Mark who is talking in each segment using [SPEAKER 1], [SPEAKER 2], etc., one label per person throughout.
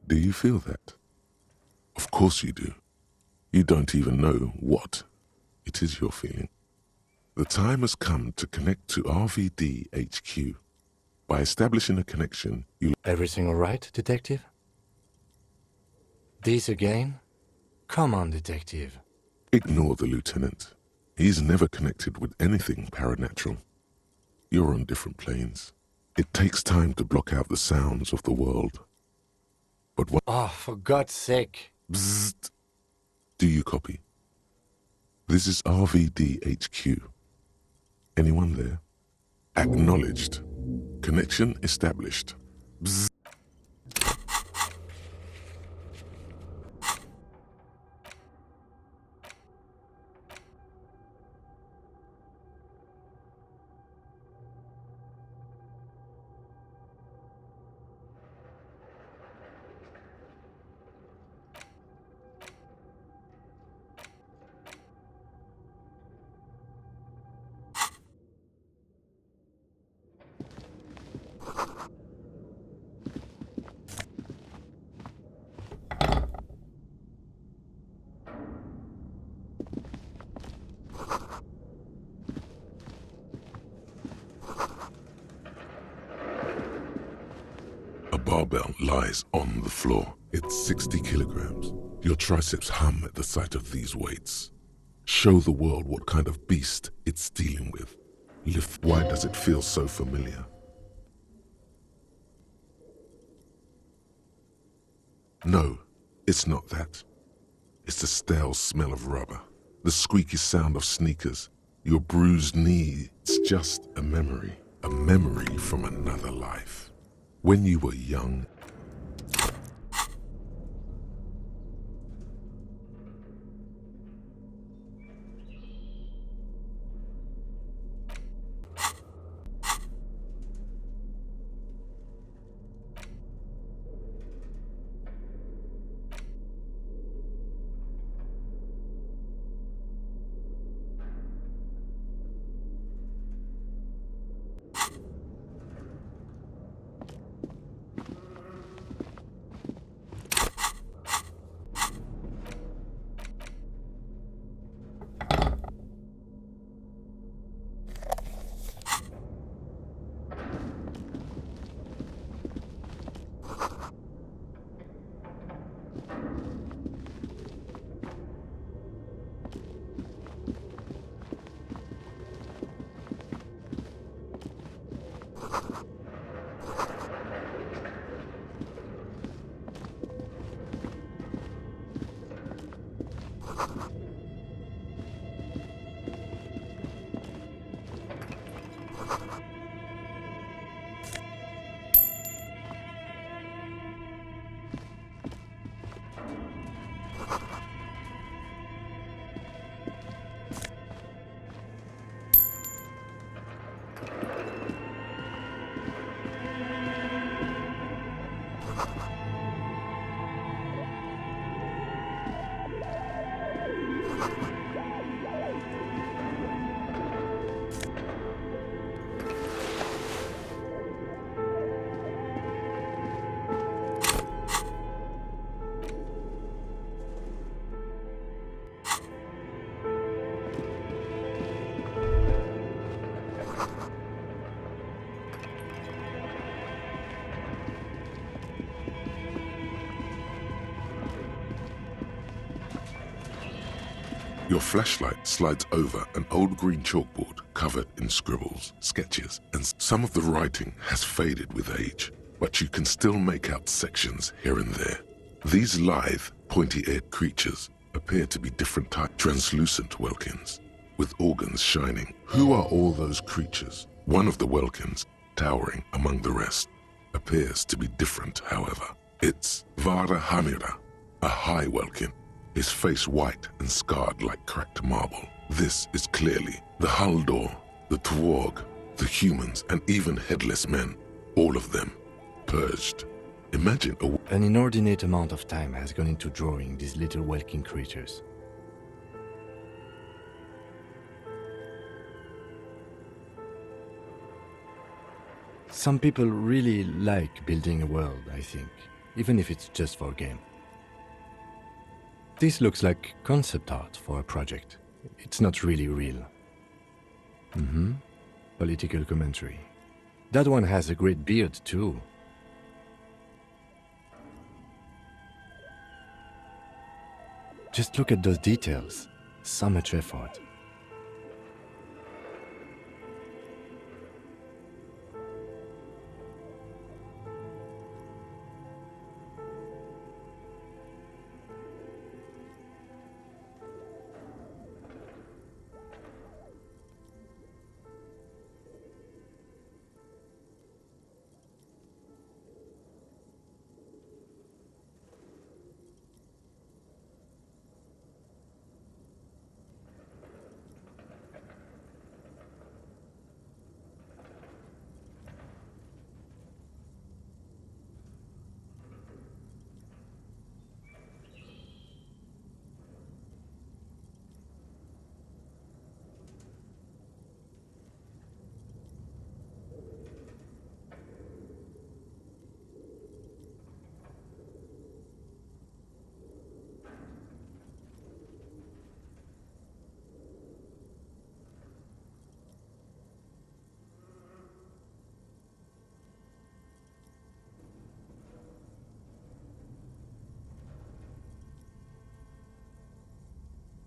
[SPEAKER 1] Do you feel that? Of course you do. You don't even know what it is you're feeling. The time has come to connect to RVD HQ. By establishing a connection, you...
[SPEAKER 2] Everything all right, Detective? This again? Come on, Detective.
[SPEAKER 1] Ignore the lieutenant. He's never connected with anything paranatural. You're on different planes. It takes time to block out the sounds of the world. But what...
[SPEAKER 2] Oh, for God's sake.
[SPEAKER 1] Bzzzt. Do you copy? This is RVD HQ. Anyone there? Acknowledged. Connection established. Bzzzt. A barbell lies on the floor. It's 60 kilograms. Your triceps hum at the sight of these weights. Show the world what kind of beast it's dealing with. Lift. Why does it feel so familiar? No, it's not that. It's the stale smell of rubber, the squeaky sound of sneakers, your bruised knee. It's just a memory from another life. When you were young, your flashlight slides over an old green chalkboard covered in scribbles, sketches, and some of the writing has faded with age, but you can still make out sections here and there. These lithe, pointy-eared creatures appear to be different types, translucent Welkins, with organs shining. Who are all those creatures? One of the Welkins, towering among the rest, appears to be different, however. It's Vara Hamira, a high Welkin, his face white and scarred like cracked marble. This is clearly the Haldor, the Twarg, the humans, and even headless men, all of them purged. Imagine
[SPEAKER 2] An inordinate amount of time has gone into drawing these little Welkin creatures. Some people really like building a world, I think. even if it's just for a game. This looks like concept art for a project. It's not really real. Political commentary. That one has a great beard too. Just look at those details. So much effort.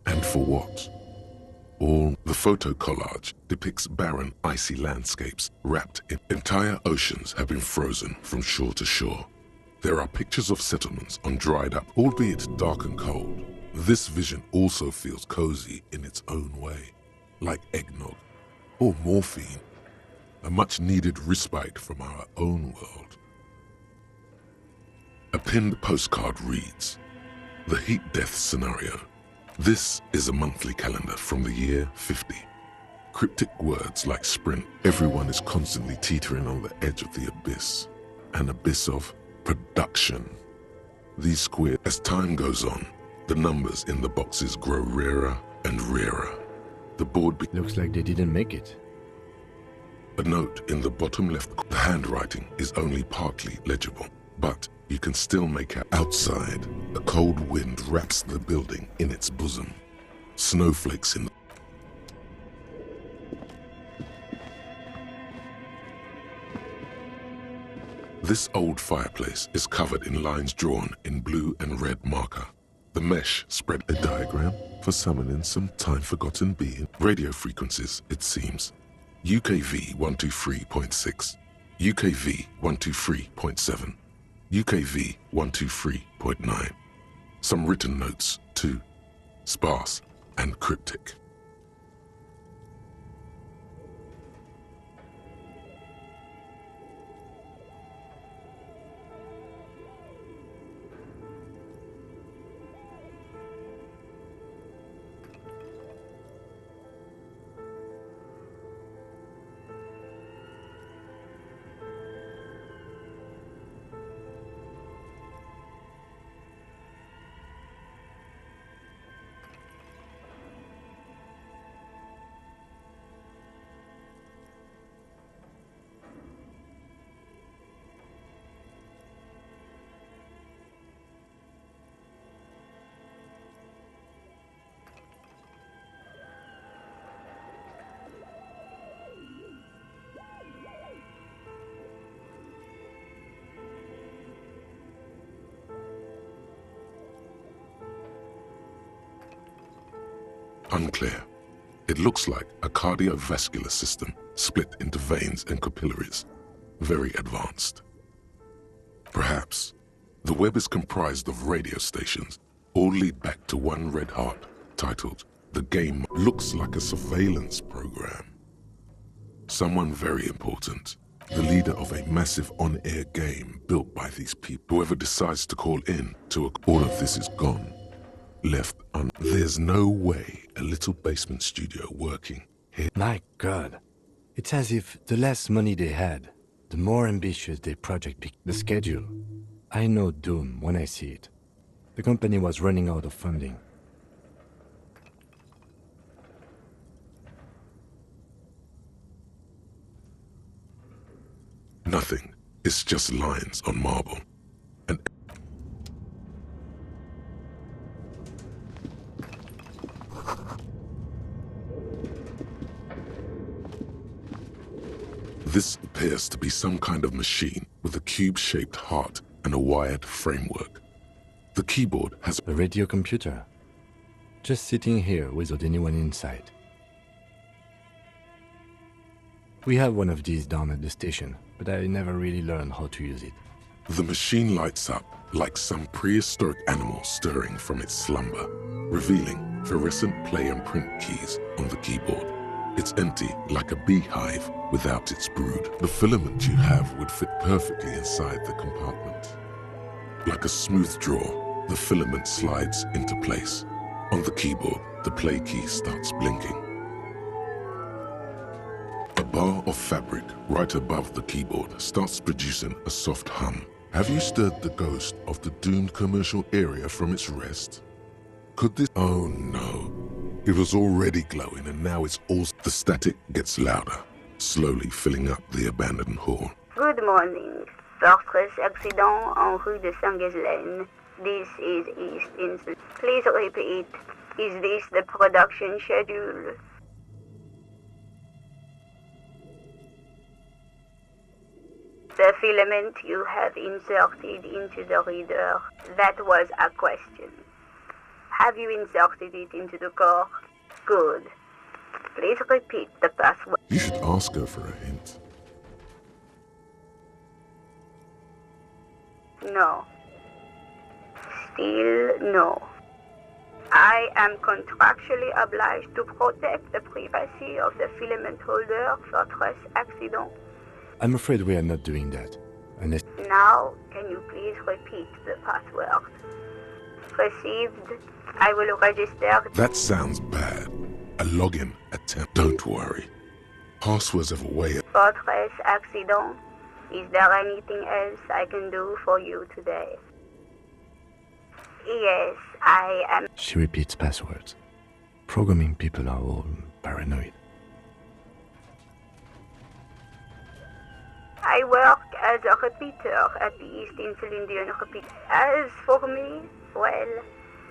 [SPEAKER 1] And for what? All the photo collage depicts barren, icy landscapes wrapped in entire oceans have been frozen from shore to shore. There are pictures of settlements on dried up, albeit dark and cold. This vision also feels cozy in its own way, like eggnog or morphine, a much-needed respite from our own world. A pinned postcard reads, "The heat death scenario. This is a monthly calendar from the year 50. Cryptic words like sprint. Everyone is constantly teetering on the edge of the abyss. An abyss of production. These squares, as time goes on, the numbers in the boxes grow rarer and rarer. The board
[SPEAKER 2] Looks like they didn't make it.
[SPEAKER 1] A note in the bottom left. The handwriting is only partly legible, but you can still make out. Outside, a cold wind wraps the building in its bosom. Snowflakes in the This old fireplace is covered in lines drawn in blue and red marker. The mesh spread a diagram for summoning some time-forgotten being. Radio frequencies, it seems. UKV 123.6, UKV 123.7, UKV 123.9. Some written notes, too, sparse and cryptic. Unclear. It looks like a cardiovascular system split into veins and capillaries. Very advanced. Perhaps the web is comprised of radio stations, all lead back to one red heart, titled The Game. Looks like a surveillance program. Someone very important, the leader of a massive on-air game built by these people. Whoever decides to call in to all of this is gone. Left on. There's no way a little basement studio working here.
[SPEAKER 2] My God. It's as if the less money they had, the more ambitious their project became. The schedule. I know doom when I see it. The company was running out of funding.
[SPEAKER 1] Nothing. It's just lines on marble. And This appears to be some kind of machine with a cube-shaped heart and a wired framework. The keyboard has
[SPEAKER 2] A radio computer. Just sitting here without anyone inside. We have one of these down at the station, but I never really learned how to use it.
[SPEAKER 1] The machine lights up like some prehistoric animal stirring from its slumber, revealing fluorescent play and print keys on the keyboard. It's empty like a beehive without its brood. The filament you have would fit perfectly inside the compartment. Like a smooth draw, the filament slides into place. On the keyboard, the play key starts blinking. A bar of fabric right above the keyboard starts producing a soft hum. Have you stirred the ghost of the doomed commercial area from its rest? Could this— Oh no. It was already glowing and now it's all— The static gets louder, slowly filling up the abandoned hall.
[SPEAKER 3] Good morning. Fortress accident en rue de Saint-Ghislaine. This is East Insel. Please repeat. Is this the production schedule? The filament you have inserted into the reader, that was a question. Have you inserted it into the core? Good. Please repeat the password.
[SPEAKER 1] You should ask her for a hint.
[SPEAKER 3] No. Still no. I am contractually obliged to protect the privacy of the filament holder for Fortress accident.
[SPEAKER 2] I'm afraid we are not doing that. Unless
[SPEAKER 3] Now, can you please repeat the password? Received. I will register.
[SPEAKER 1] That sounds bad. A login attempt. Don't worry. Passwords have a way of—
[SPEAKER 3] Fortress accident. Is there anything else I can do for you today? Yes, I am.
[SPEAKER 2] she repeats passwords. Programming people are all paranoid.
[SPEAKER 3] I work as a repeater at the East Insel Indian Repeat. As for me, well,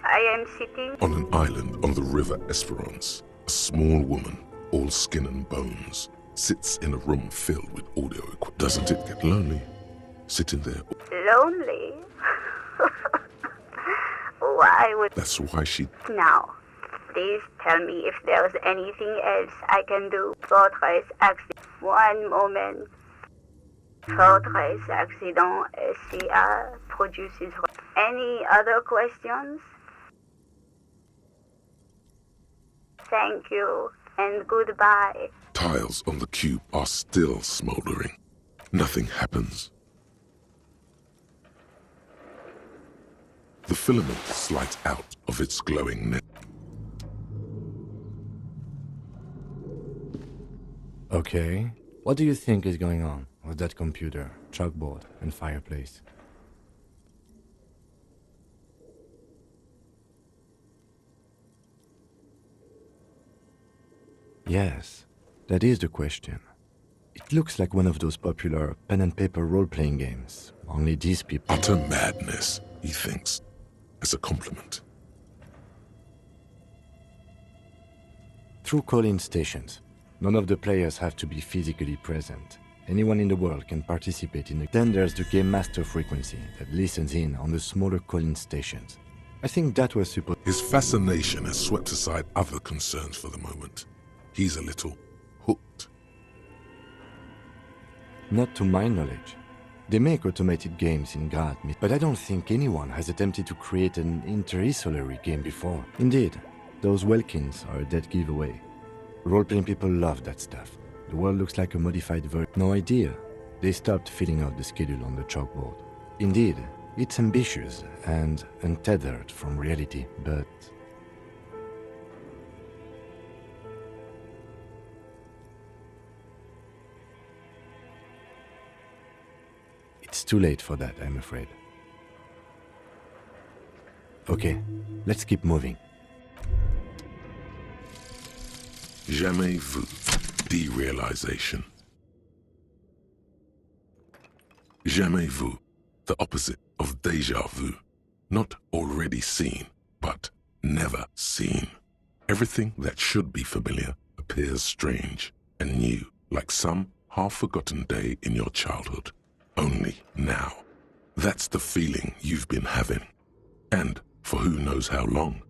[SPEAKER 3] I am sitting
[SPEAKER 1] On an island on the river Esperance, a small woman, all skin and bones, sits in a room filled with audio equipment. Doesn't it get lonely? Sitting there.
[SPEAKER 3] lonely. Why would...
[SPEAKER 1] That's why she—
[SPEAKER 3] Now, please tell me if there's anything else I can do. Fortress accident. One moment. Fortress accident SCA produces... Any other questions? Thank you, and goodbye.
[SPEAKER 1] Tiles on the cube are still smoldering. Nothing happens. The filament slides out of its glowing net.
[SPEAKER 2] Okay. What do you think is going on with that computer, chalkboard, and fireplace? Yes, that is the question. It looks like one of those popular pen and paper role-playing games. Only these people...
[SPEAKER 1] Utter madness, he thinks, as a compliment.
[SPEAKER 2] Through call-in stations, none of the players have to be physically present. Anyone in the world can participate in it. Then there's the Game Master frequency that listens in on the smaller call-in stations. I think that was supposed...
[SPEAKER 1] His fascination has swept aside other concerns for the moment. He's a little hooked.
[SPEAKER 2] Not to my knowledge. They make automated games in Grad, but I don't think anyone has attempted to create an inter-isolary game before. Indeed, those Welkins are a dead giveaway. Role-playing people love that stuff. The world looks like a modified version. No idea. They stopped filling out the schedule on the chalkboard. Indeed, it's ambitious and untethered from reality, but... It's too late for that, I'm afraid. Okay, let's keep moving.
[SPEAKER 1] Jamais vu. Derealization. Jamais vu. The opposite of déjà vu. Not already seen, but never seen. Everything that should be familiar appears strange and new, like some half-forgotten day in your childhood. Only now. That's the feeling you've been having. And for who knows how long.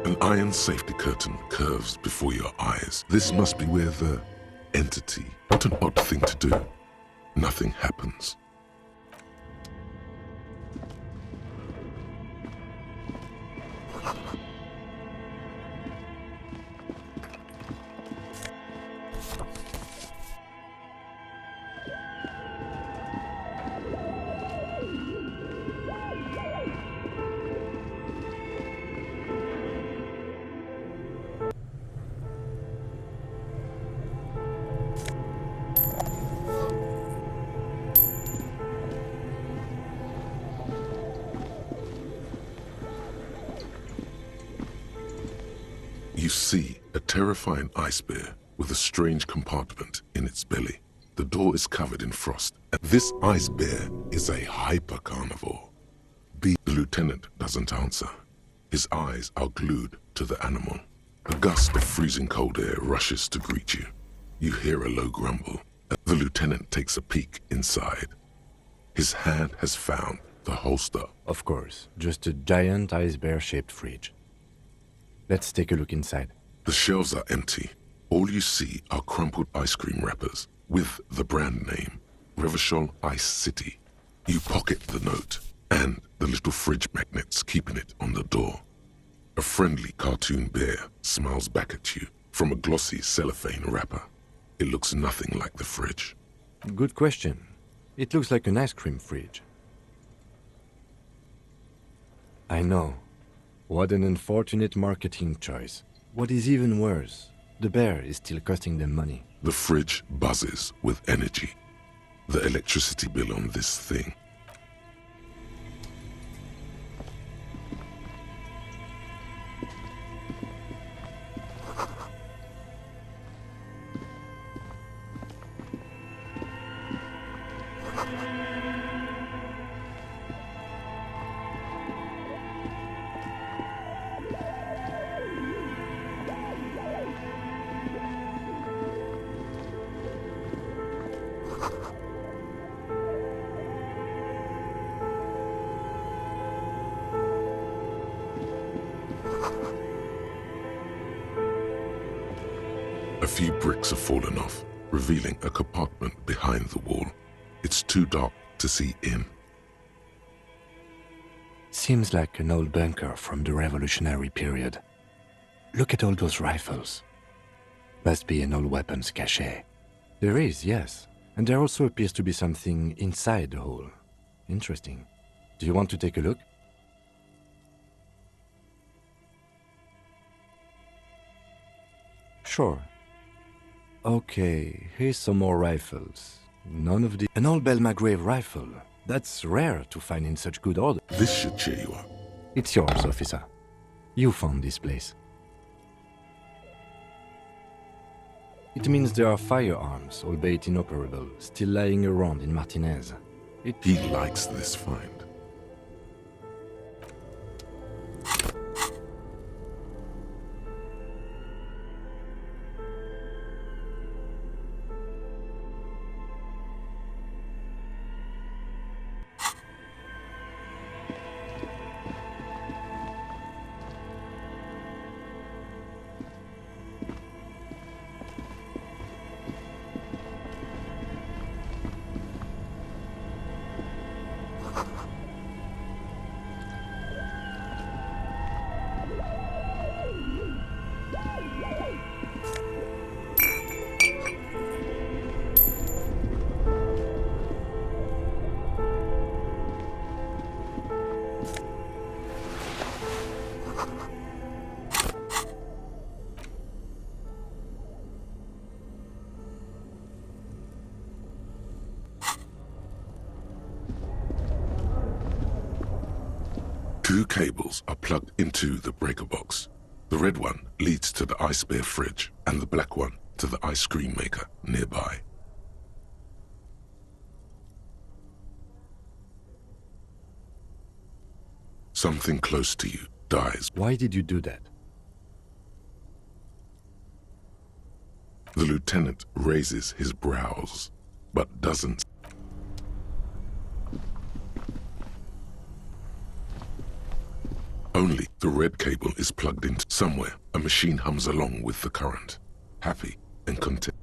[SPEAKER 1] An iron safety curtain curves before your eyes. This must be where the entity. What an odd thing to do. Nothing happens. You see a terrifying ice bear with a strange compartment in its belly. The door is covered in frost. This ice bear is a hyper-carnivore. The lieutenant doesn't answer. His eyes are glued to the animal. A gust of freezing cold air rushes to greet you. You hear a low grumble. The lieutenant takes a peek inside. His hand has found the holster.
[SPEAKER 2] Of course, just a giant ice bear-shaped fridge. Let's take a look inside.
[SPEAKER 1] The shelves are empty. All you see are crumpled ice cream wrappers with the brand name, Revachol Ice City. You pocket the note and the little fridge magnets keeping it on the door. A friendly cartoon bear smiles back at you from a glossy cellophane wrapper. It looks nothing like the fridge.
[SPEAKER 2] Good question. It looks like an ice cream fridge. I know. What an unfortunate marketing choice. What is even worse, the bear is still costing them money.
[SPEAKER 1] The fridge buzzes with energy. The electricity bill on this thing. A few bricks have fallen off, revealing a compartment behind the wall. It's too dark to see in.
[SPEAKER 2] Seems like an old bunker from the revolutionary period. Look at all those rifles. Must be an old weapons cache. There is, yes. And there also appears to be something inside the hole. Interesting. Do you want to take a look? Sure. Okay, here's some more rifles. None of the... An old Belmagrave rifle. That's rare to find in such good order.
[SPEAKER 1] This should cheer you up.
[SPEAKER 2] It's yours, officer. You found this place. It means there are firearms, albeit inoperable, still lying around in Martinez.
[SPEAKER 1] He likes this find. Two cables are plugged into the breaker box. The red one leads to the ice bear fridge, and the black one to the ice cream maker nearby. Something close to you dies.
[SPEAKER 2] Why did you do that?
[SPEAKER 1] The lieutenant raises his brows, but doesn't. Only the red cable is plugged into somewhere. A machine hums along with the current, happy and content.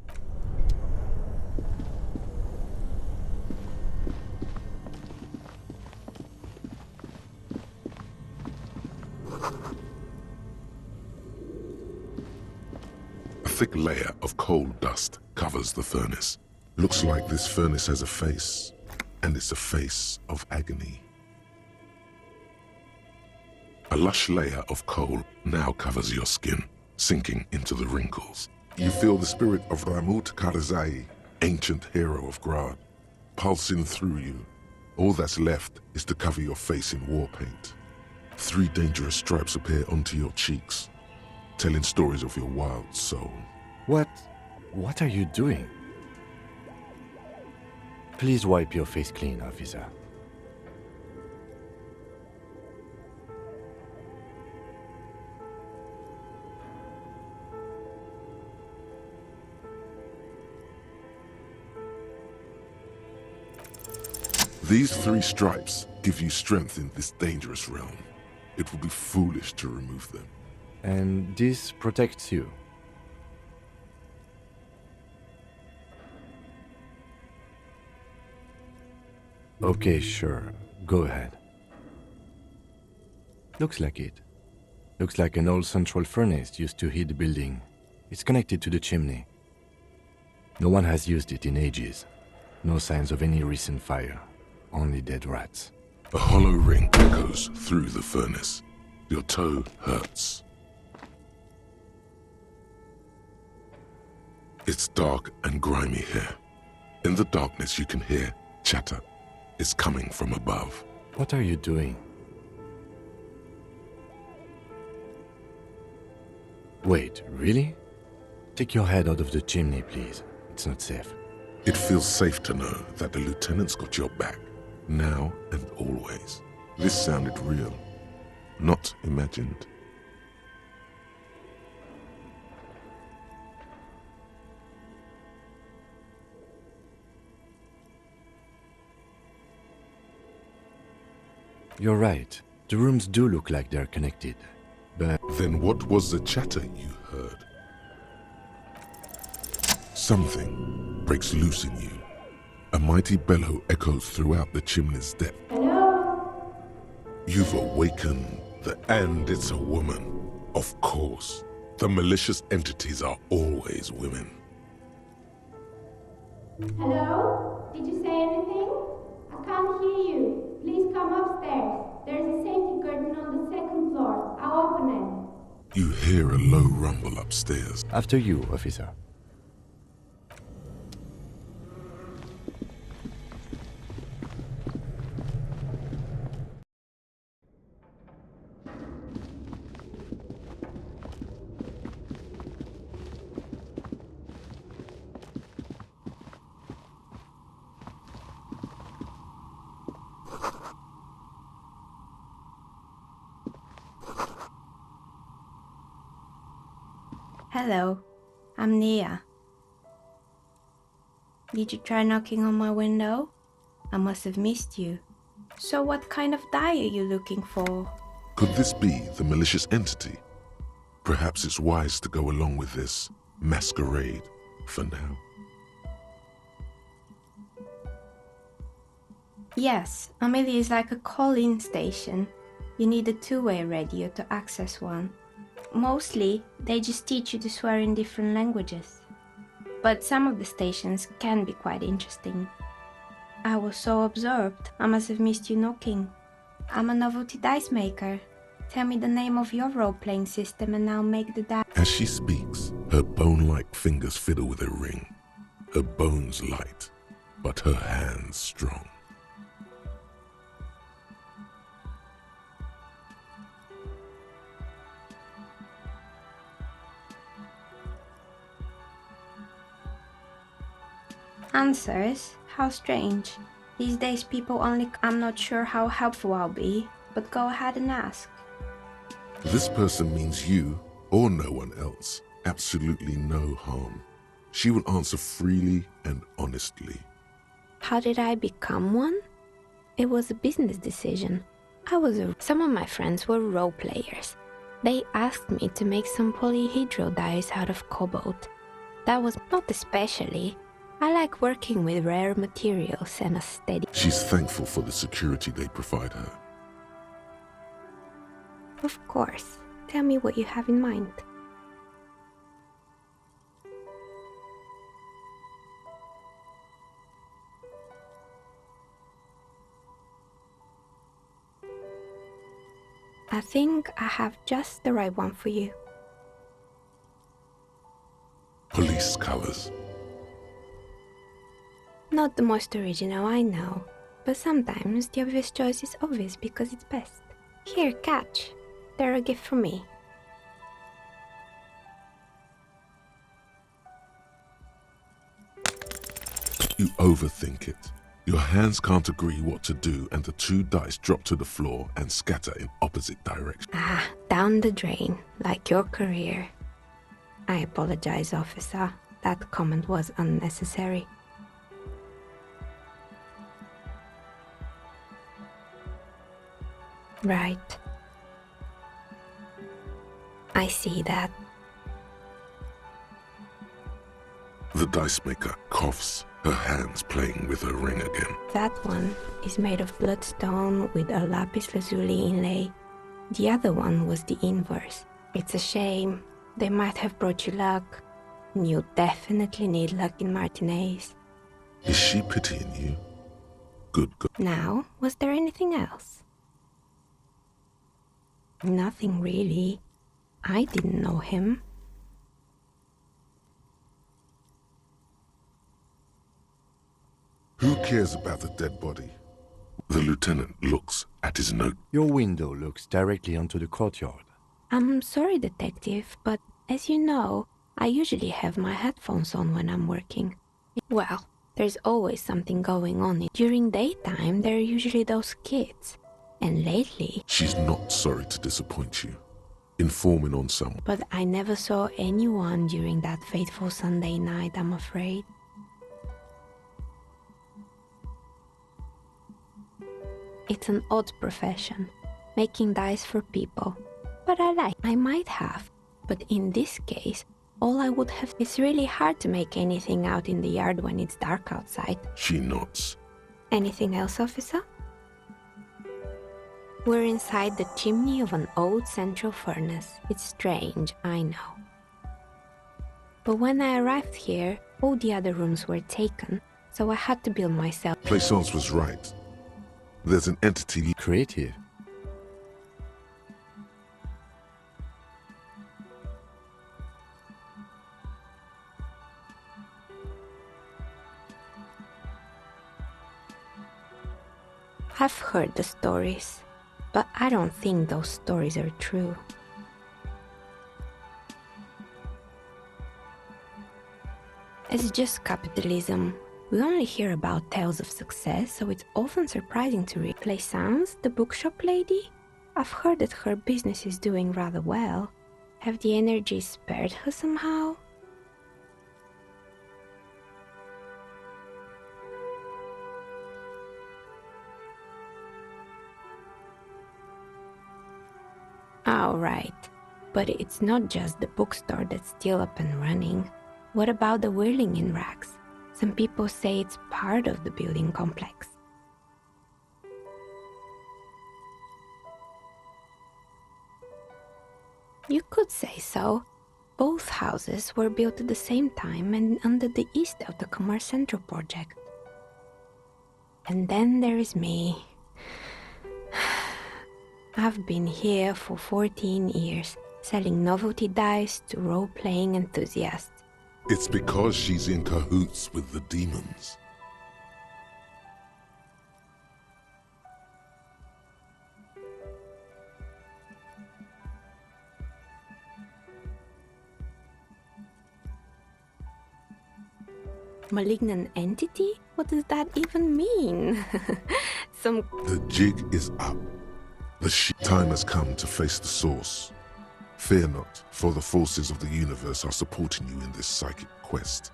[SPEAKER 1] A thick layer of coal dust covers the furnace. Looks like this furnace has a face, and it's a face of agony. A lush layer of coal now covers your skin, sinking into the wrinkles. You feel the spirit of Ramut Karzai, ancient hero of Grad, pulsing through you. All that's left is to cover your face in war paint. 3 dangerous stripes appear onto your cheeks, telling stories of your wild soul.
[SPEAKER 2] What are you doing? Please wipe your face clean, officer.
[SPEAKER 1] These 3 stripes give you strength in this dangerous realm. It would be foolish to remove them.
[SPEAKER 2] And this protects you. Okay, sure. Go ahead. Looks like it. Looks like an old central furnace used to heat the building. It's connected to the chimney. No one has used it in ages. No signs of any recent fire. Only dead rats.
[SPEAKER 1] A hollow ring echoes through the furnace. Your toe hurts. It's dark and grimy here. In the darkness you can hear chatter. It's coming from above.
[SPEAKER 2] What are you doing? Wait, really? Take your head out of the chimney, please. It's not safe.
[SPEAKER 1] It feels safe to know that the lieutenant's got your back, now and always. This sounded real, not imagined.
[SPEAKER 2] You're right. The rooms do look like they're connected. But
[SPEAKER 1] Then what was the chatter you heard? Something breaks loose in you. A mighty bellow echoes throughout the chimney's depth.
[SPEAKER 3] Hello?
[SPEAKER 1] You've awakened and it's a woman. Of course. The malicious entities are always women.
[SPEAKER 4] Hello? Did you say anything? I can't hear you. Please come upstairs. There's a safety curtain on the 2nd floor. I'll open it.
[SPEAKER 1] You hear a low rumble upstairs.
[SPEAKER 2] after you, officer.
[SPEAKER 4] Hello, I'm Nia. Did you try knocking on my window? I must have missed you. So what kind of dye are you looking for?
[SPEAKER 1] Could this be the malicious entity? Perhaps it's wise to go along with this masquerade for now.
[SPEAKER 4] Yes, Amelia is like a call-in station. You need a two-way radio to access one. Mostly, they just teach you to swear in different languages. But some of the stations can be quite interesting. I was so absorbed, I must have missed you knocking. I'm a novelty dice maker. Tell me the name of your role-playing system and I'll make the dice.
[SPEAKER 1] As she speaks, her bone-like fingers fiddle with a ring. Her bones light, but her hands strong.
[SPEAKER 4] Answers? How strange. These days people only... I'm not sure how helpful I'll be, but go ahead and ask.
[SPEAKER 1] This person means you or no one else. Absolutely no harm. She will answer freely and honestly.
[SPEAKER 5] How did I become one? It was a business decision. Some of my friends were role players. They asked me to make some polyhedral dice out of cobalt. That was not especially. I like working with rare materials and a steady...
[SPEAKER 1] She's thankful for the security they provide her.
[SPEAKER 5] Of course. Tell me what you have in mind. I think I have just the right one for you.
[SPEAKER 1] Police colors.
[SPEAKER 5] Not the most original, I know, but sometimes the obvious choice is obvious because it's best. Here, catch. They're a gift from me.
[SPEAKER 1] You overthink it. Your hands can't agree what to do and the 2 dice drop to the floor and scatter in opposite directions.
[SPEAKER 5] Ah, down the drain, like your career. I apologize, officer. That comment was unnecessary. Right. I see that.
[SPEAKER 1] The dice maker coughs, her hands playing with her ring again.
[SPEAKER 5] That one is made of bloodstone with a lapis lazuli inlay. The other one was the inverse. It's a shame. They might have brought you luck. And you definitely need luck in Martinez.
[SPEAKER 1] Is she pitying you? Good God.
[SPEAKER 5] Now, was there anything else? Nothing really. I didn't know him.
[SPEAKER 1] Who cares about the dead body? The lieutenant looks at his note.
[SPEAKER 2] Your window looks directly onto the courtyard.
[SPEAKER 5] I'm sorry, detective, but as you know, I usually have my headphones on when I'm working. Well, there's always something going on. During daytime, there are usually those kids. And lately...
[SPEAKER 1] She's not sorry to disappoint you. Informing on someone.
[SPEAKER 5] But I never saw anyone during that fateful Sunday night, I'm afraid. It's an odd profession, making dice for people. But I might have. But in this case, all I would have... It's really hard to make anything out in the yard when it's dark outside.
[SPEAKER 1] She nods.
[SPEAKER 5] Anything else, officer? We're inside the chimney of an old central furnace. It's strange, I know. But when I arrived here, all the other rooms were taken, so I had to build myself.
[SPEAKER 1] Plaisance was right. There's an entity
[SPEAKER 2] Creative.
[SPEAKER 5] I've heard the stories, but I don't think those stories are true. It's just capitalism. We only hear about tales of success, so it's often surprising to read. Plaisance, the bookshop lady? I've heard that her business is doing rather well. Have the energies spared her somehow? Oh, right. But it's not just the bookstore that's still up and running. What about the whirling in racks? Some people say it's part of the building complex. You could say so. Both houses were built at the same time and under the East of the Commerce Central project. And then there is me. I've been here for 14 years, selling novelty dice to role-playing enthusiasts.
[SPEAKER 1] It's because she's in cahoots with the demons.
[SPEAKER 5] Malignant entity? What does that even mean?
[SPEAKER 1] The jig is up. Time has come to face the source. Fear not, for the forces of the universe are supporting you in this psychic quest.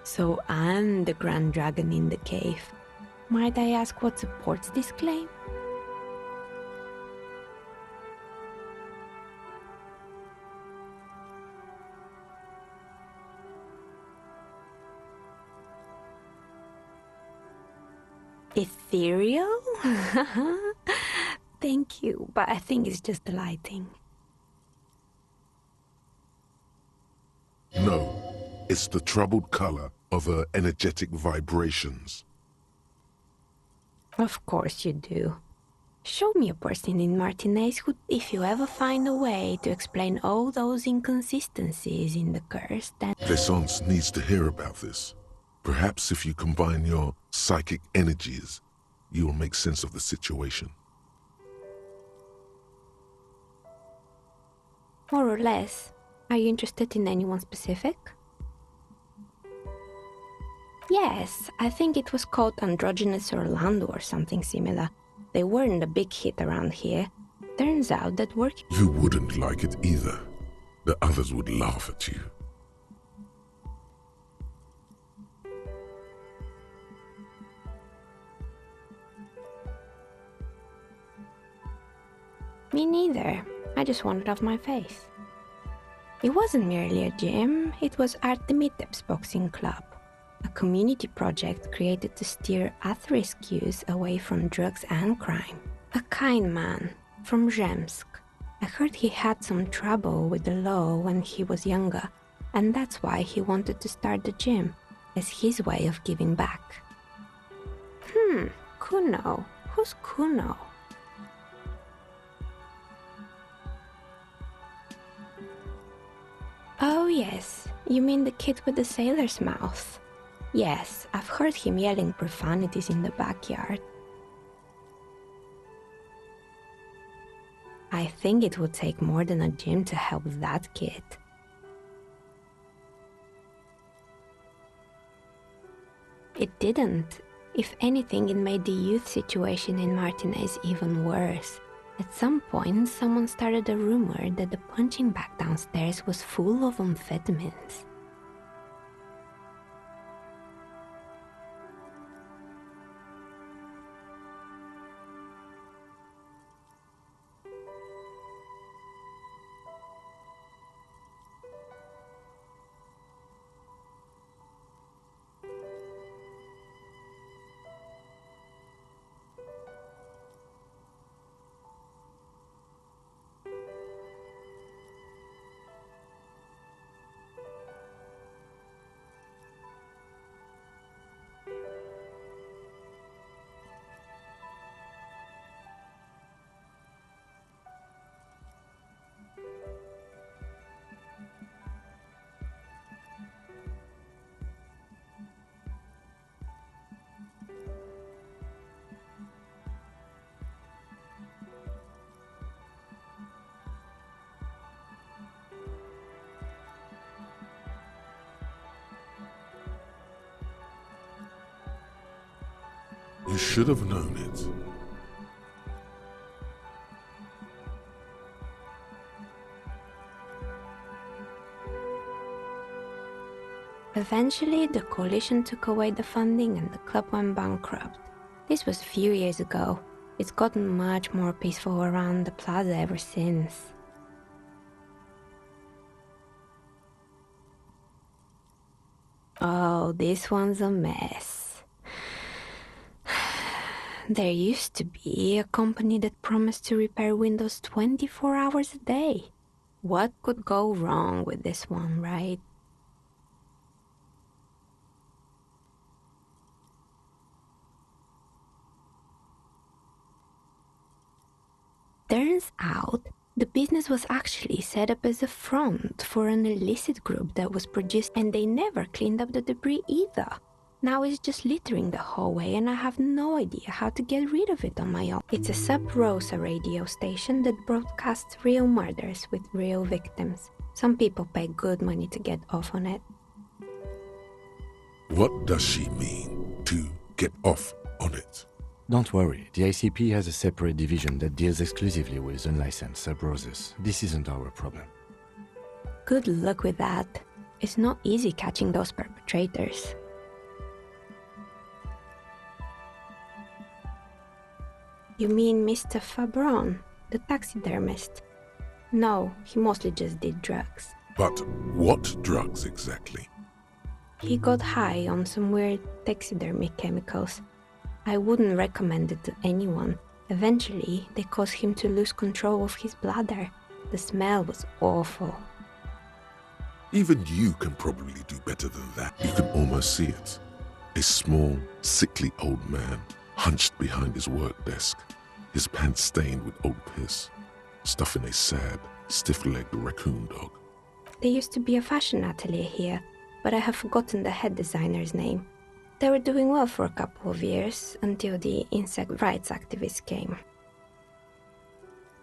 [SPEAKER 5] So I'm the grand dragon in the cave. Might I ask what supports this claim? Ethereal? Thank you, but I think it's just the lighting.
[SPEAKER 1] No, it's the troubled color of her energetic vibrations.
[SPEAKER 5] Of course you do. Show me a person in Martinez who, if you ever find a way to explain all those inconsistencies in the curse, then...
[SPEAKER 1] Plaisance needs to hear about this. Perhaps if you combine your psychic energies, you will make sense of the situation.
[SPEAKER 5] More or less. Are you interested in anyone specific? Yes, I think it was called Androgynous Orlando or something similar. They weren't a big hit around here. Turns out that working...
[SPEAKER 1] You wouldn't like it either. The others would laugh at you.
[SPEAKER 5] Me neither. I just wanted off my face. It wasn't merely a gym, it was Artemitep's boxing club. A community project created to steer at-risk youth away from drugs and crime. A kind man from Zemsk. I heard he had some trouble with the law when he was younger, and that's why he wanted to start the gym, as his way of giving back. Kuno. Who's Kuno? Oh yes, you mean the kid with the sailor's mouth. Yes, I've heard him yelling profanities in the backyard. I think it would take more than a gym to help that kid. It didn't. If anything, it made the youth situation in Martinez even worse. At some point, someone started a rumor that the punching bag downstairs was full of amphetamines.
[SPEAKER 1] You should have known it.
[SPEAKER 5] Eventually, the coalition took away the funding and the club went bankrupt. This was a few years ago. It's gotten much more peaceful around the plaza ever since. Oh, this one's a mess. There used to be a company that promised to repair windows 24 hours a day. What could go wrong with this one, right? Turns out, the business was actually set up as a front for an illicit group that was produced, and they never cleaned up the debris either. Now it's just littering the hallway and I have no idea how to get rid of it on my own. It's a Sub Rosa radio station that broadcasts real murders with real victims. Some people pay good money to get off on it.
[SPEAKER 1] What does she mean, to get off on it?
[SPEAKER 2] Don't worry, the ICP has a separate division that deals exclusively with unlicensed sub-roses. This isn't our problem.
[SPEAKER 5] Good luck with that. It's not easy catching those perpetrators. You mean Mr. Fabron, the taxidermist? No, he mostly just did drugs.
[SPEAKER 1] But what drugs exactly?
[SPEAKER 5] He got high on some weird taxidermy chemicals. I wouldn't recommend it to anyone. Eventually, they caused him to lose control of his bladder. The smell was awful.
[SPEAKER 1] Even you can probably do better than that. You can almost see it. A small, sickly old man, hunched behind his work desk, his pants stained with old piss, stuffing a sad, stiff-legged raccoon dog.
[SPEAKER 5] There used to be a fashion atelier here, but I have forgotten the head designer's name. They were doing well for a couple of years, until the insect rights activists came.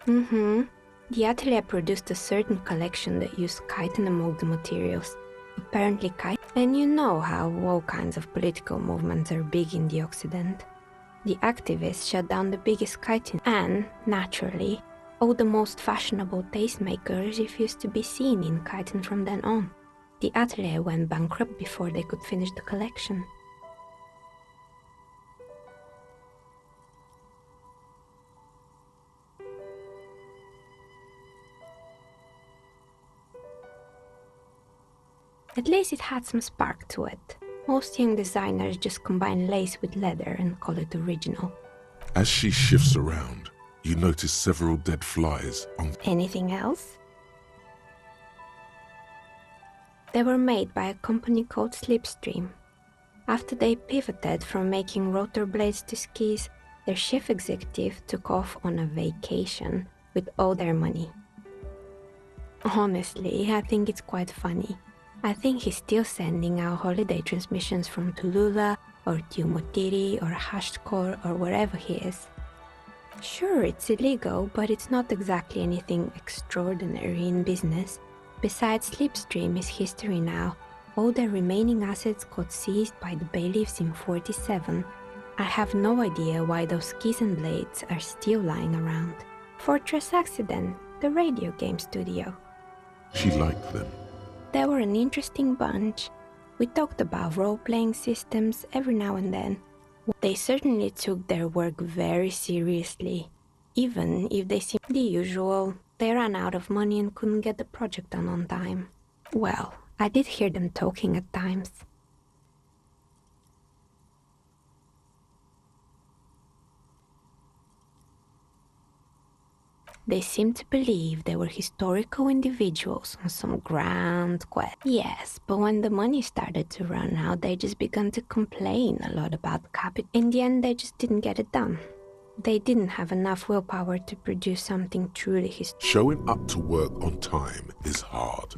[SPEAKER 5] The atelier produced a certain collection that used chitin among the materials. Apparently chitin, and you know how all kinds of political movements are big in the Occident. The activists shut down the biggest chitin, and, naturally, all the most fashionable tastemakers refused to be seen in chitin from then on. The atelier went bankrupt before they could finish the collection. At least it had some spark to it. Most young designers just combine lace with leather and call it original.
[SPEAKER 1] As she shifts around, you notice several dead flies on...
[SPEAKER 5] Anything else? They were made by a company called Slipstream. After they pivoted from making rotor blades to skis, their chief executive took off on a vacation with all their money. Honestly, I think it's quite funny. I think he's still sending out holiday transmissions from Tulula or Tiumotiri or Hashtkor or wherever he is. Sure, it's illegal, but it's not exactly anything extraordinary in business. Besides, Slipstream is history now. All their remaining assets got seized by the bailiffs in 47. I have no idea why those skis and blades are still lying around. Fortress Accident, the radio game studio.
[SPEAKER 1] She liked them.
[SPEAKER 5] They were an interesting bunch. We talked about role-playing systems every now and then. They certainly took their work very seriously. Even if they seemed the usual, they ran out of money and couldn't get the project done on time. Well, I did hear them talking at times. They seemed to believe they were historical individuals on some grand quest. Yes, but when the money started to run out, they just began to complain a lot about capital. In the end, they just didn't get it done. They didn't have enough willpower to produce something truly historical.
[SPEAKER 1] Showing up to work on time is hard.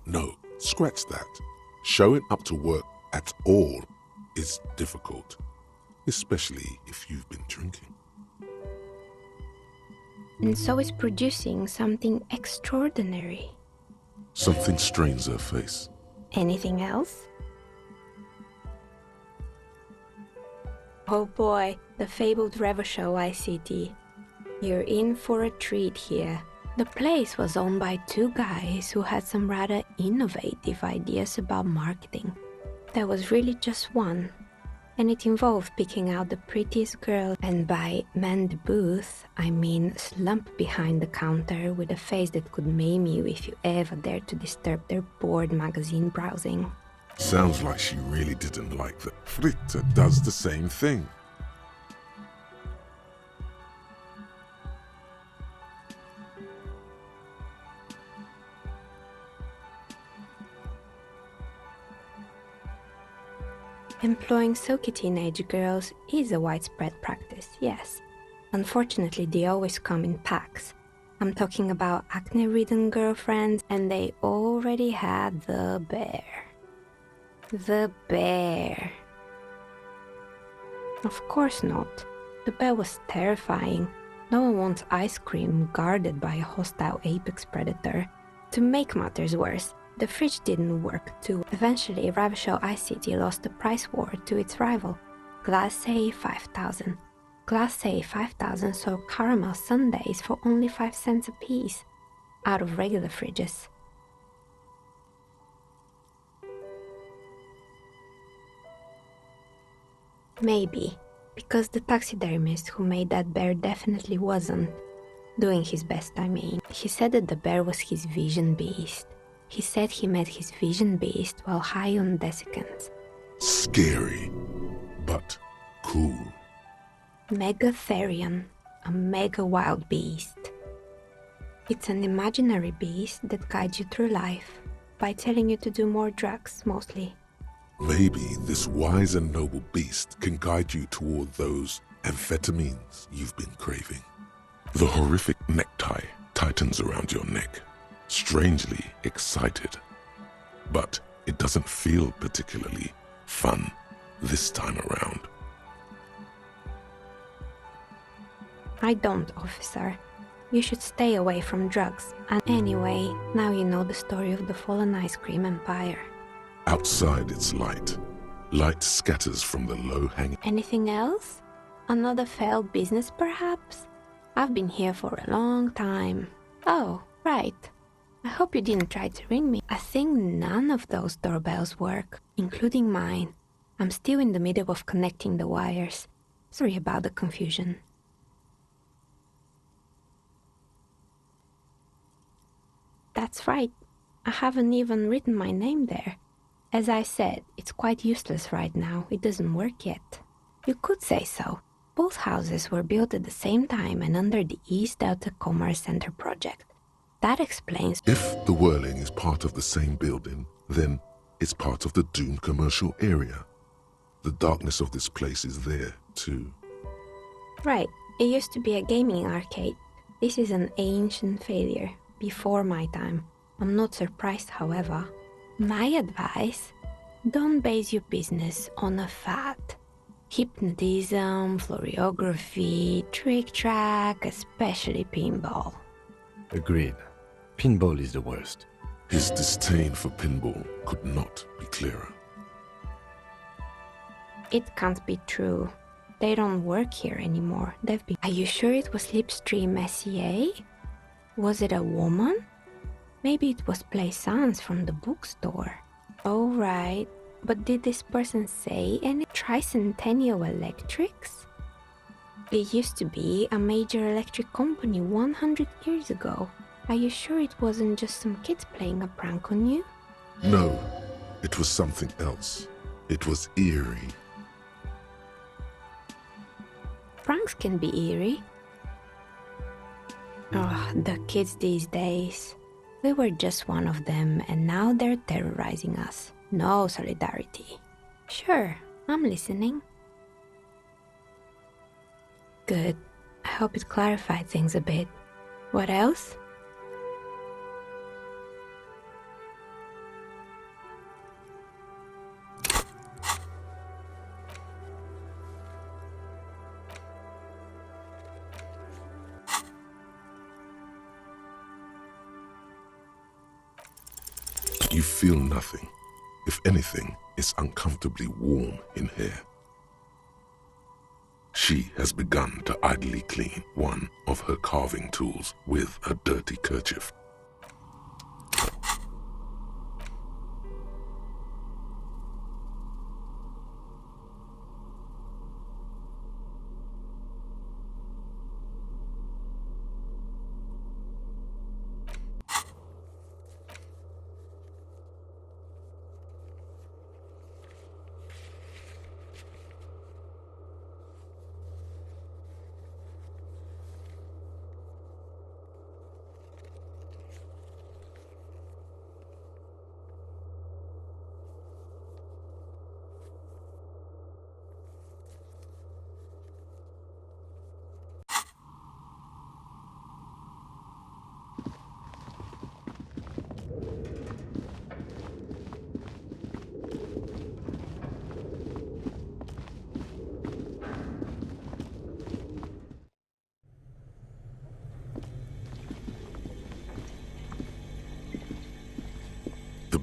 [SPEAKER 1] No, scratch that. Showing up to work at all is difficult, especially if you've been drinking.
[SPEAKER 5] And so is producing something extraordinary.
[SPEAKER 1] Something strains her face.
[SPEAKER 5] Anything else? Oh boy, the fabled Revachol ICT. You're in for a treat here. The place was owned by two guys who had some rather innovative ideas about marketing. There was really just one, and it involved picking out the prettiest girl, and by man the booth, I mean slump behind the counter with a face that could maim you if you ever dared to disturb their bored magazine browsing.
[SPEAKER 1] Sounds like she really didn't like that. Fritta does the same thing.
[SPEAKER 5] Employing silky teenage girls is a widespread practice, yes. Unfortunately, they always come in packs. I'm talking about acne-ridden girlfriends, and they already had the bear. The bear. Of course not. The bear was terrifying. No one wants ice cream guarded by a hostile apex predator. To make matters worse, the fridge didn't work too. Eventually, Ravishell Ice City lost the price war to its rival, Glacé 5000. Glacé 5000 sold caramel sundaes for only 5 cents a piece, out of regular fridges. Maybe, because the taxidermist who made that bear definitely wasn't doing his best, I mean. He said that the bear was his vision beast. He said he met his vision beast while high on desiccants.
[SPEAKER 1] Scary, but cool.
[SPEAKER 5] Megatherion, a mega wild beast. It's an imaginary beast that guides you through life by telling you to do more drugs, mostly.
[SPEAKER 1] Maybe this wise and noble beast can guide you toward those amphetamines you've been craving. The horrific necktie tightens around your neck, strangely excited. But it doesn't feel particularly fun this time around.
[SPEAKER 5] I don't, officer. You should stay away from drugs. And anyway, now you know the story of the fallen ice cream empire.
[SPEAKER 1] Outside it's light. Light scatters from the low-hanging...
[SPEAKER 5] Anything else? Another failed business, perhaps? I've been here for a long time. Oh, right. I hope you didn't try to ring me. I think none of those doorbells work, including mine. I'm still in the middle of connecting the wires. Sorry about the confusion. That's right. I haven't even written my name there. As I said, it's quite useless right now. It doesn't work yet. You could say so. Both houses were built at the same time and under the East Delta Commerce Center project. That explains...
[SPEAKER 1] If the Whirling is part of the same building, then it's part of the Dune commercial area. The darkness of this place is there, too.
[SPEAKER 5] Right. It used to be a gaming arcade. This is an ancient failure, before my time. I'm not surprised, however. My advice, don't base your business on a fad. Hypnotism, floriography, trick-track, especially pinball.
[SPEAKER 2] Agreed. Pinball is the worst.
[SPEAKER 1] His disdain for pinball could not be clearer.
[SPEAKER 5] It can't be true. They don't work here anymore. They've been... Are you sure it was Slipstream SEA? Was it a woman? Maybe it was Plaisance from the bookstore. Oh, right. But did this person say any Tricentennial Electrics? It used to be a major electric company 100 years ago. Are you sure it wasn't just some kids playing a prank on you?
[SPEAKER 1] No, it was something else. It was eerie.
[SPEAKER 5] Pranks can be eerie. Oh, the kids these days. We were just one of them, and now they're terrorizing us. No solidarity. Sure, I'm listening. Good. I hope it clarified things a bit. What else?
[SPEAKER 1] You feel nothing. If anything, it's uncomfortably warm in here. She has begun to idly clean one of her carving tools with a dirty kerchief.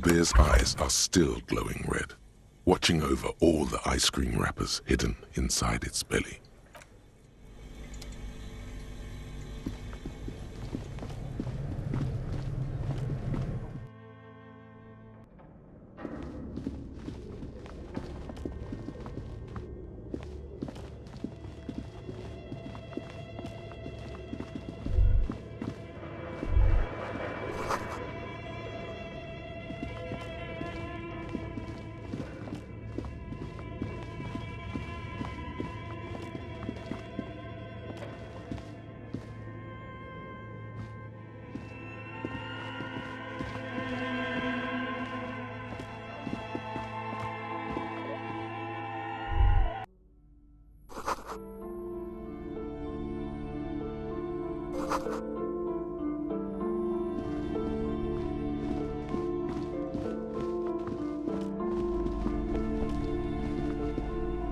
[SPEAKER 1] bear's eyes are still glowing red, watching over all the ice cream wrappers hidden inside its belly.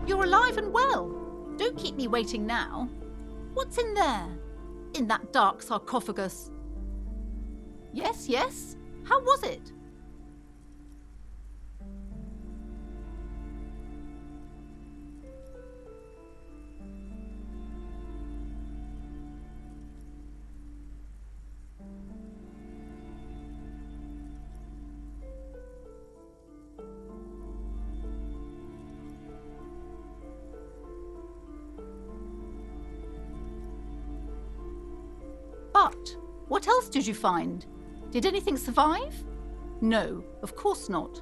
[SPEAKER 6] You're alive and well. Don't keep me waiting now. What's in there? In that dark sarcophagus? Yes, yes. How was it? But what else did you find? Did anything survive? No, of course not.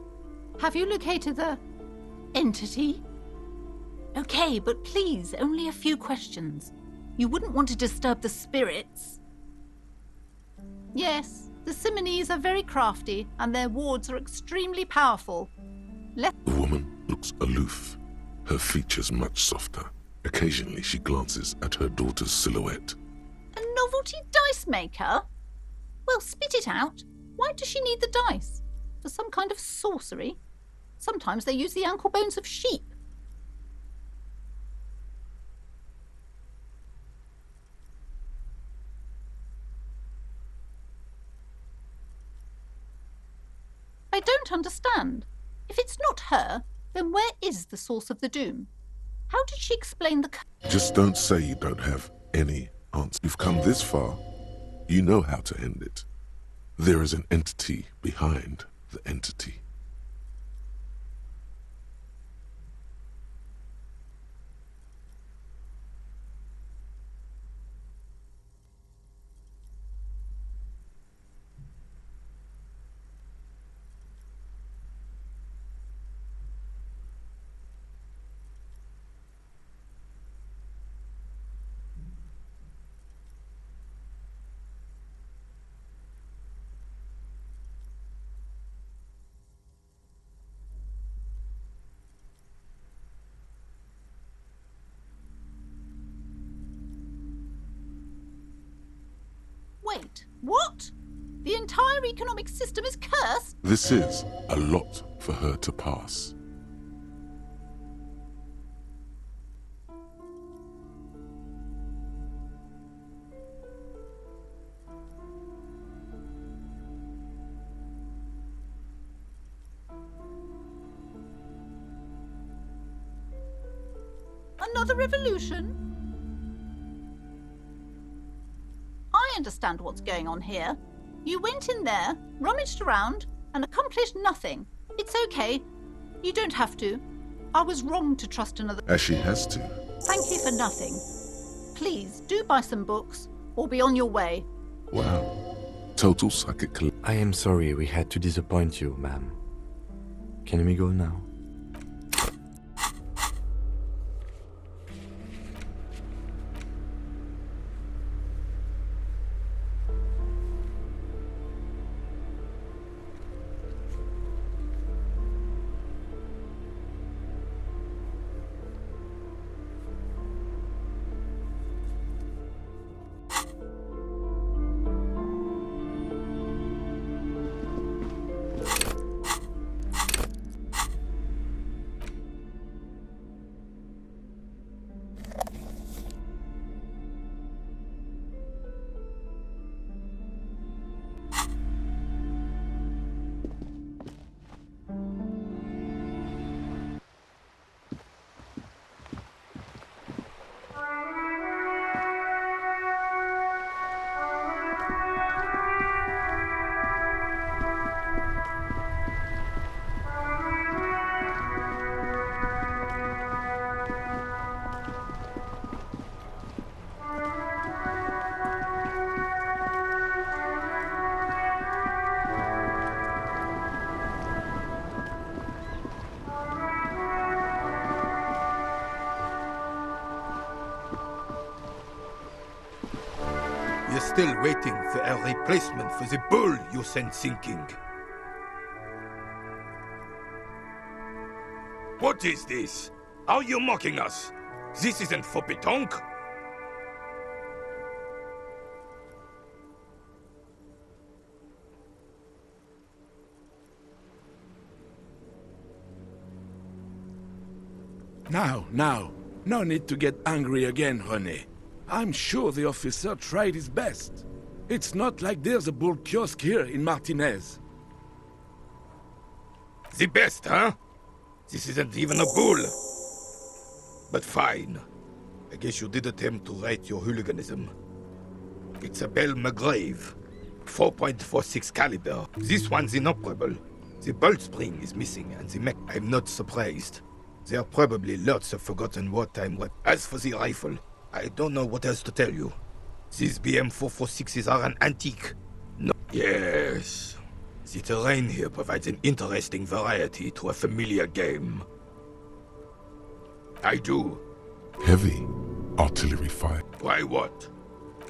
[SPEAKER 6] Have you located the entity? Okay, but please, only a few questions. You wouldn't want to disturb the spirits. Yes, the Simonees are very crafty, and their wards are extremely powerful.
[SPEAKER 1] The woman looks aloof, her features much softer. Occasionally she glances at her daughter's silhouette.
[SPEAKER 6] A novelty dice maker? Well, spit it out. Why does she need the dice? For some kind of sorcery? Sometimes they use the ankle bones of sheep. I don't understand. If it's not her, then where is the source of the doom? How did she explain the...
[SPEAKER 1] Just don't say you don't have any answer. You've come this far. You know how to end it. There is an entity behind the entity.
[SPEAKER 6] Wait, what? The entire economic system is cursed?
[SPEAKER 1] This is a lot for her to pass.
[SPEAKER 6] Another revolution? I understand what's going on here. You went in there, rummaged around, and accomplished nothing. It's okay. You don't have to. I was wrong to trust another...
[SPEAKER 1] As she has to.
[SPEAKER 6] Thank you for nothing. Please, do buy some books, or be on your way.
[SPEAKER 1] Wow. Total psychic...
[SPEAKER 2] I am sorry we had to disappoint you, ma'am. Can we go now?
[SPEAKER 7] still waiting for a replacement for the bull you sent sinking. What is this? Are you mocking us? This isn't for pétanque.
[SPEAKER 8] Now. No need to get angry again, René. I'm sure the officer tried his best. It's not like there's a bull kiosk here in Martinez.
[SPEAKER 7] The best, huh? This isn't even a bull. But fine. I guess you did attempt to right your hooliganism. It's a Bell McGrave. 4.46 caliber. This one's inoperable. The bolt spring is missing and the mech... I'm not surprised. There are probably lots of forgotten wartime weapons. As for the rifle, I don't know what else to tell you. These BM-446s are an antique. No. Yes. The terrain here provides an interesting variety to a familiar game. I do.
[SPEAKER 1] Heavy artillery fire.
[SPEAKER 7] Why what?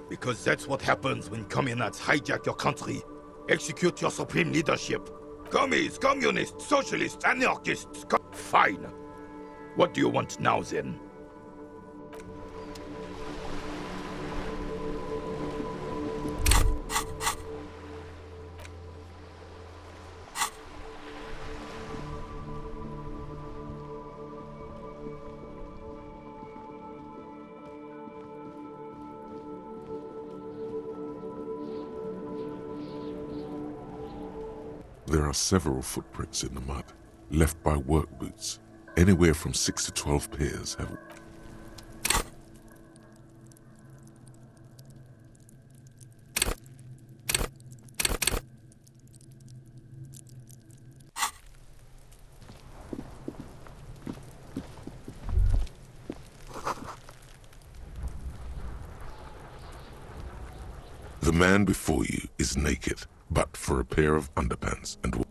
[SPEAKER 7] Because that's what happens when communists hijack your country, execute your supreme leadership. Commies, communists, socialists, anarchists. Fine. What do you want now, then?
[SPEAKER 1] There are several footprints in the mud, left by work boots. Anywhere from 6 to 12 pairs have... The man before you is naked, but for a pair of underpants and...